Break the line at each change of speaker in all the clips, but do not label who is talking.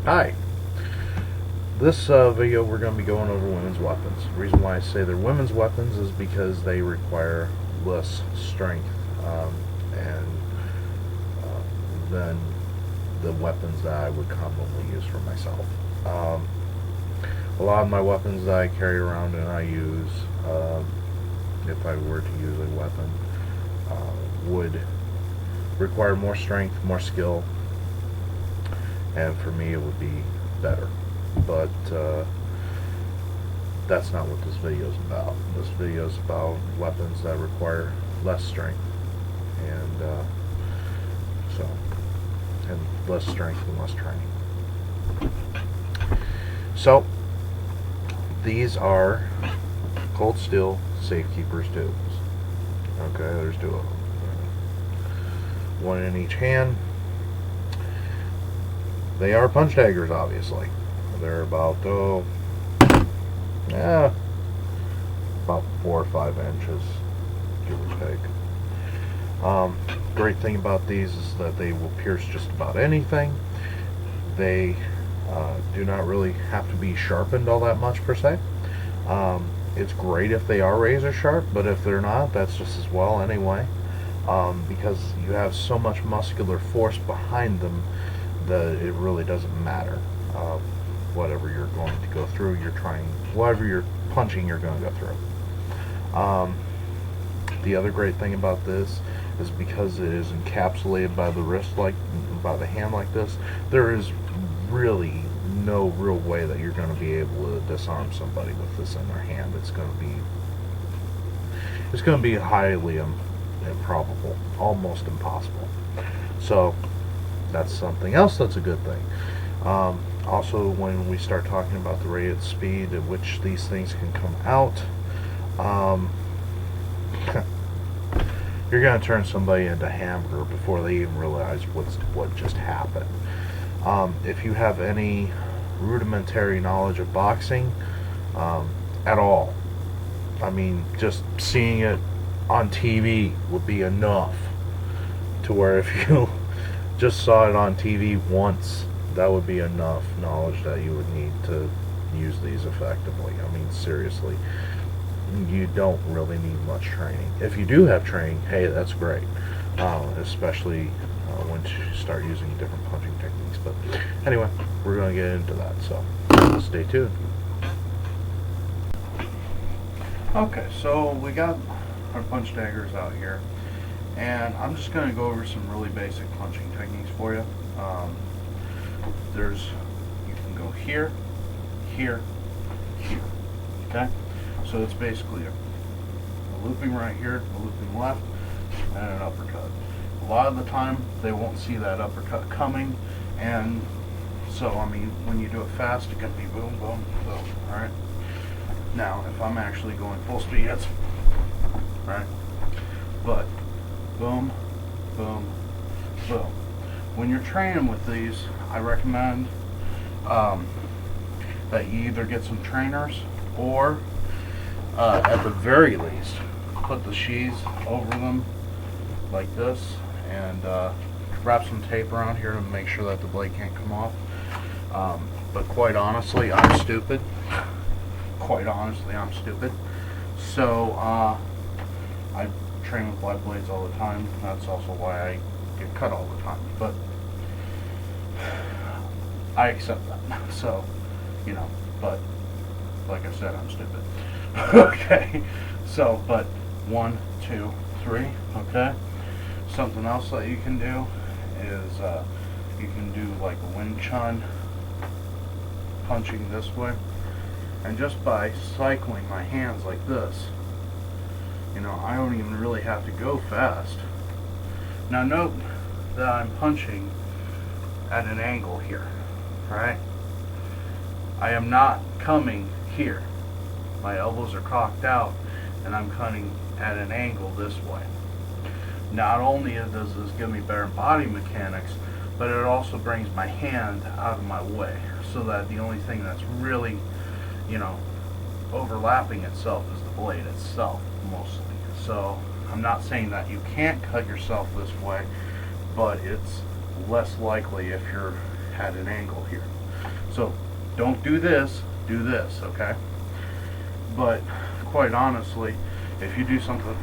Hi. This video we're going to be going over women's weapons. The reason why I say they're women's weapons is because they require less strength and than the weapons that I would commonly use for myself. A lot of my weapons that I carry around and I use, if I were to use a weapon, would require more strength, more skill, and for me it would be better. But that's not what this video is about. This video is about weapons that require less strength and and less strength and less training. So these are cold steel safekeepers tubes. Okay, there's two of them. One in each hand. They are punch daggers, obviously. They're about about 4 or 5 inches, give or take. Great thing about these is that they will pierce just about anything. They do not really have to be sharpened all that much per se. It's great if they are razor sharp, but if they're not, that's just as well anyway, because you have so much muscular force behind them that it really doesn't matter. Whatever you're going to go through, whatever you're punching, you're going to go through. The other great thing about this is because it is encapsulated by the wrist, by the hand like this, there is really no real way that you're going to be able to disarm somebody with this in their hand. It's going to be highly improbable, almost impossible. So that's something else that's a good thing. Also, when we start talking about the rate of speed at which these things can come out, you're going to turn somebody into a hamburger before they even realize what just happened. If you have any rudimentary knowledge of boxing at all, I mean, just seeing it on TV would be enough to where if you just saw it on TV once, that would be enough knowledge that you would need to use these effectively. I mean, seriously, you don't really need much training. If you do have training, hey, that's great, especially when you start using different punching techniques. But anyway, we're going to get into that, so stay tuned. Okay, so we got our punch daggers out here, and I'm just going to go over some really basic punching techniques for you. You can go here, here, here. Okay? So it's basically a looping right here, a looping left, and an uppercut. A lot of the time, they won't see that uppercut coming, and so, I mean, when you do it fast, it can be boom, boom, boom, alright? Now, if I'm actually going full speed, it's, right? But, boom, boom, boom. When you're training with these, I recommend that you either get some trainers or at the very least put the sheaths over them like this and wrap some tape around here to make sure that the blade can't come off. But quite honestly, I'm stupid. Quite honestly, I'm stupid. So I train with live blades all the time. That's also why I get cut all the time. But I accept that. So, you know, but like I said, I'm stupid. Okay. So, but 1, 2, 3. Okay. Something else that you can do is you can do like a Wing Chun, punching this way, and just by cycling my hands like this, you know, I don't even really have to go fast. Now note that I'm punching at an angle here, right? I am not coming here. My elbows are cocked out and I'm cutting at an angle this way. Not only does this give me better body mechanics, but it also brings my hand out of my way, so that the only thing that's really, you know, overlapping itself is the blade itself, mostly. So I'm not saying that you can't cut yourself this way, but it's less likely if you're at an angle here. So don't do this, do this, okay? But quite honestly, if you do something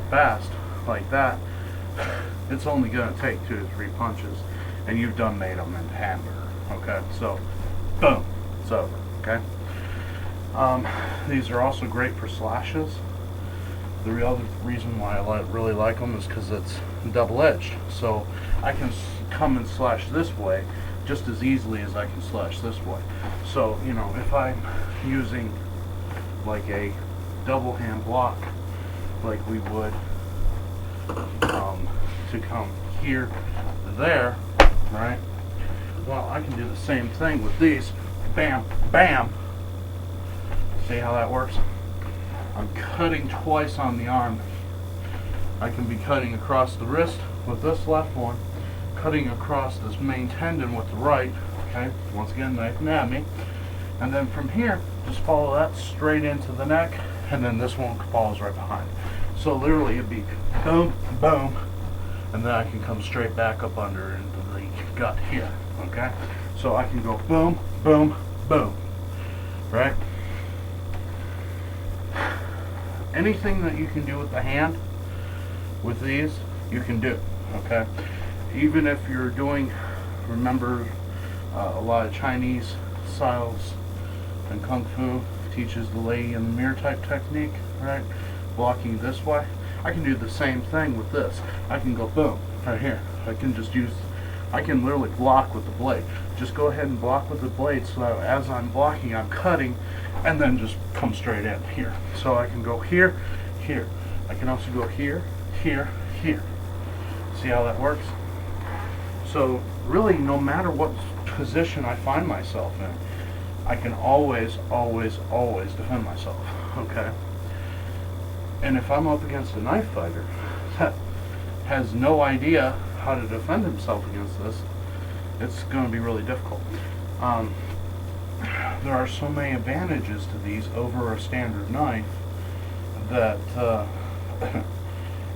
fast like that, it's only going to take 2 to 3 punches, and you've done made them into hamburger, okay? So, boom, it's over, okay? These are also great for slashes. The real reason why I really like them is because it's double-edged. So I can come and slash this way just as easily as I can slash this way. So, you know, if I'm using like a double hand block like we would to come here to there, right? Well, I can do the same thing with these. Bam, bam. See how that works? I'm cutting twice on the arm. I can be cutting across the wrist with this left one, cutting across this main tendon with the right, okay? Once again, knife anatomy. And then from here, just follow that straight into the neck, and then this one follows right behind. So literally it'd be boom, boom, and then I can come straight back up under into the gut here, okay? So I can go boom, boom, boom, right? Anything that you can do with the hand, with these, you can do, okay? Even if you're doing, remember, a lot of Chinese styles and Kung Fu teaches the lady in the mirror type technique, right? Blocking this way. I can do the same thing with this. I can go boom, right here. I can literally block with the blade. Just go ahead and block with the blade so that as I'm blocking, I'm cutting, and then just come straight in here. So I can go here, here. I can also go here, here, here. See how that works? So really, no matter what position I find myself in, I can always, always, always defend myself, okay? And if I'm up against a knife fighter that has no idea how to defend himself against this, it's going to be really difficult. There are so many advantages to these over a standard knife that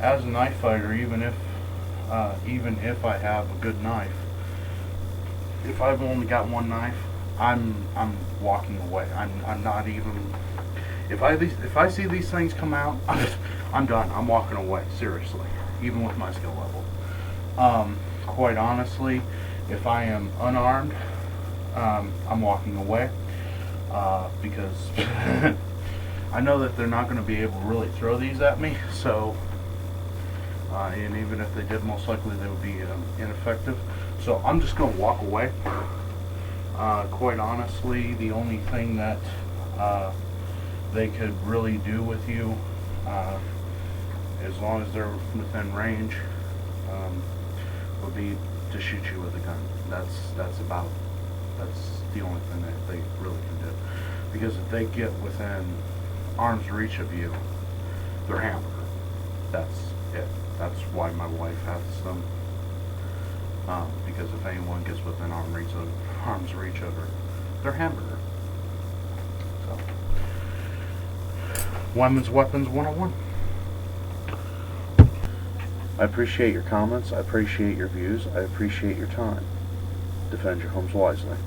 as a knife fighter, even if I have a good knife, if I've only got one knife, I'm walking away. I'm not even. If I see these things come out, I'm done. I'm walking away. Seriously, even with my skill level. Quite honestly, if I am unarmed, I'm walking away because I know that they're not going to be able to really throw these at me. So, and even if they did, most likely they would be ineffective. So I'm just going to walk away. Quite honestly, the only thing that they could really do with you, as long as they're within range, would be to shoot you with a gun. That's the only thing that they really can do. Because if they get within arm's reach of you, they're hammered. That's it. That's why my wife has them. Because if anyone gets within arm's reach of her, they're hamburger. So, Women's Weapons 101. I appreciate your comments. I appreciate your views. I appreciate your time. Defend your homes wisely.